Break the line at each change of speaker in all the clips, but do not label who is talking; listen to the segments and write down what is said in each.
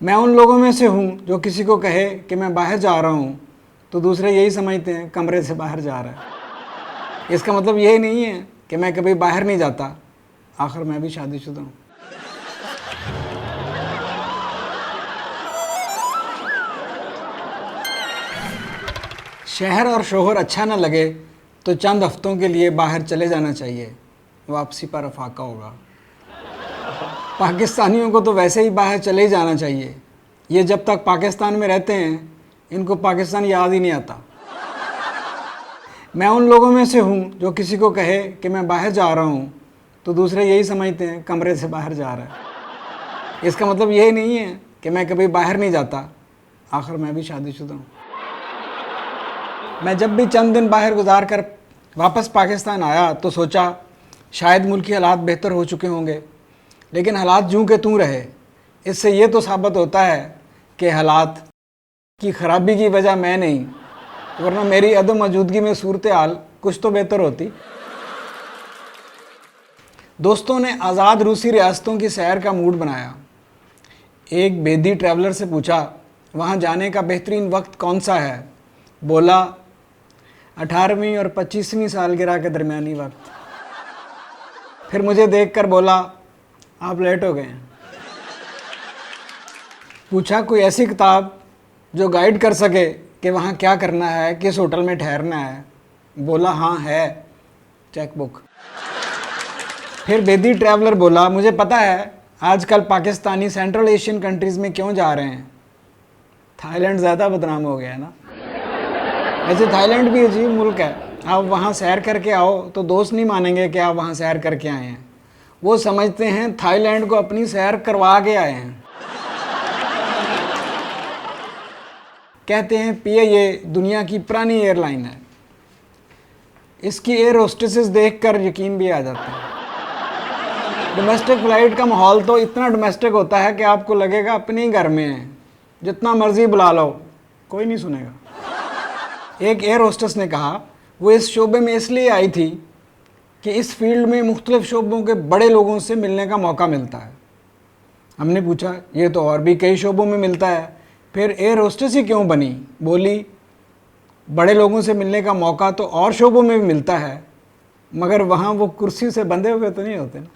मैं उन लोगों में से हूँ जो किसी को कहे कि मैं बाहर जा रहा हूँ तो दूसरे यही समझते हैं कमरे से बाहर जा रहा है। इसका मतलब ये नहीं है कि मैं कभी बाहर नहीं जाता, आखिर मैं भी शादीशुदा हूँ। शहर और शोहर अच्छा ना लगे तो चंद हफ्तों के लिए बाहर चले जाना चाहिए, वापसी पर अफाका होगा। पाकिस्तानियों को तो वैसे ही बाहर चले ही जाना चाहिए, ये जब तक पाकिस्तान में रहते हैं इनको पाकिस्तान याद ही नहीं आता। मैं उन लोगों में से हूँ जो किसी को कहे कि मैं बाहर जा रहा हूँ तो दूसरे यही समझते हैं कमरे से बाहर जा रहा है। इसका मतलब ये नहीं है कि मैं कभी बाहर नहीं जाता, आखिर मैं भी शादीशुदा हूँ। मैं जब भी चंद दिन बाहर गुजार कर वापस पाकिस्तान आया तो सोचा शायद मुल्क के हालात बेहतर हो चुके होंगे, लेकिन हालात जूं के तूं रहे। इससे ये तो साबित होता है कि हालात की ख़राबी की वजह मैं नहीं, वरना मेरी अदम मौजूदगी में सूरत हाल कुछ तो बेहतर होती। दोस्तों ने आज़ाद रूसी रियासतों की सैर का मूड बनाया। एक बेदी ट्रैवलर से पूछा वहाँ जाने का बेहतरीन वक्त कौन सा है। बोला 18वीं और 25वीं सालगिरह के दरमियानी वक्त। फिर मुझे देखकर बोला आप लेट हो गए हैं। पूछा कोई ऐसी किताब जो गाइड कर सके कि वहाँ क्या करना है, किस होटल में ठहरना है। बोला हाँ है, चेक बुक। फिर बेदी ट्रैवलर बोला मुझे पता है आजकल पाकिस्तानी सेंट्रल एशियन कंट्रीज़ में क्यों जा रहे हैं, थाईलैंड ज़्यादा बदनाम हो गया है ना। वैसे थाईलैंड भी अजीब मुल्क है, आप वहाँ सैर करके आओ तो दोस्त नहीं मानेंगे कि आप वहाँ सैर करके आए हैं, वो समझते हैं थाईलैंड को अपनी सैर करवा के आए हैं। कहते हैं पीएए दुनिया की पुरानी एयरलाइन है, इसकी एयर होस्टेसेस देखकर यकीन भी आ जाता है। डोमेस्टिक फ़्लाइट का माहौल तो इतना डोमेस्टिक होता है कि आपको लगेगा अपने ही घर में है, जितना मर्जी बुला लो कोई नहीं सुनेगा। एक एयर होस्टेस ने कहा वो इस शोबे में इसलिए आई थी कि इस फील्ड में मुख्तलिफ शोबों के बड़े लोगों से मिलने का मौका मिलता है। हमने पूछा ये तो और भी कई शोबों में मिलता है, फिर एयर होस्टेस ही क्यों बनी। बोली बड़े लोगों से मिलने का मौका तो और शोबों में भी मिलता है, मगर वहाँ वो कुर्सी से बंधे हुए तो नहीं होते ना।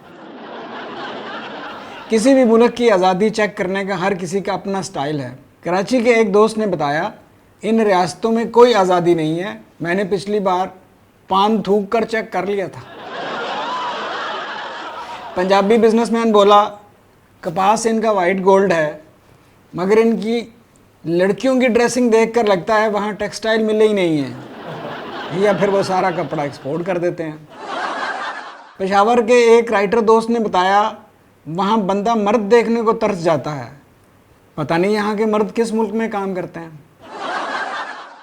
किसी भी मुल्क की आज़ादी चेक करने का हर किसी का अपना स्टाइल है। कराची के एक दोस्त ने बताया इन रियासतों में कोई आज़ादी नहीं है, मैंने पिछली बार पान थूक कर चेक कर लिया था। पंजाबी बिजनेसमैन बोला कपास इनका वाइट गोल्ड है, मगर इनकी लड़कियों की ड्रेसिंग देखकर लगता है वहाँ टेक्सटाइल मिले ही नहीं है, या फिर वो सारा कपड़ा एक्सपोर्ट कर देते हैं। पेशावर के एक राइटर दोस्त ने बताया वहाँ बंदा मर्द देखने को तरस जाता है, पता नहीं यहाँ के मर्द किस मुल्क में काम करते हैं।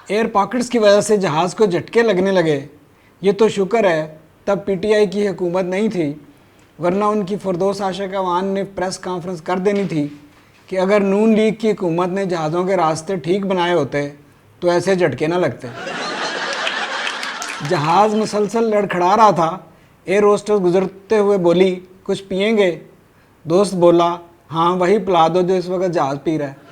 एयर पॉकेट्स की वजह से जहाज़ को झटके लगने लगे, ये तो शुक्र है तब पीटीआई की हुकूमत नहीं थी, वरना उनकी फरदौस आशिक अवान ने प्रेस कॉन्फ्रेंस कर देनी थी कि अगर नून लीग की हुकूमत ने जहाज़ों के रास्ते ठीक बनाए होते तो ऐसे झटके ना लगते। जहाज़ मुसलसल लड़खड़ा रहा था, एयर होस्टेस गुजरते हुए बोली कुछ पिएंगे। दोस्त बोला हाँ वही पिला दो जो इस वक्त जहाज़ पी रहा है।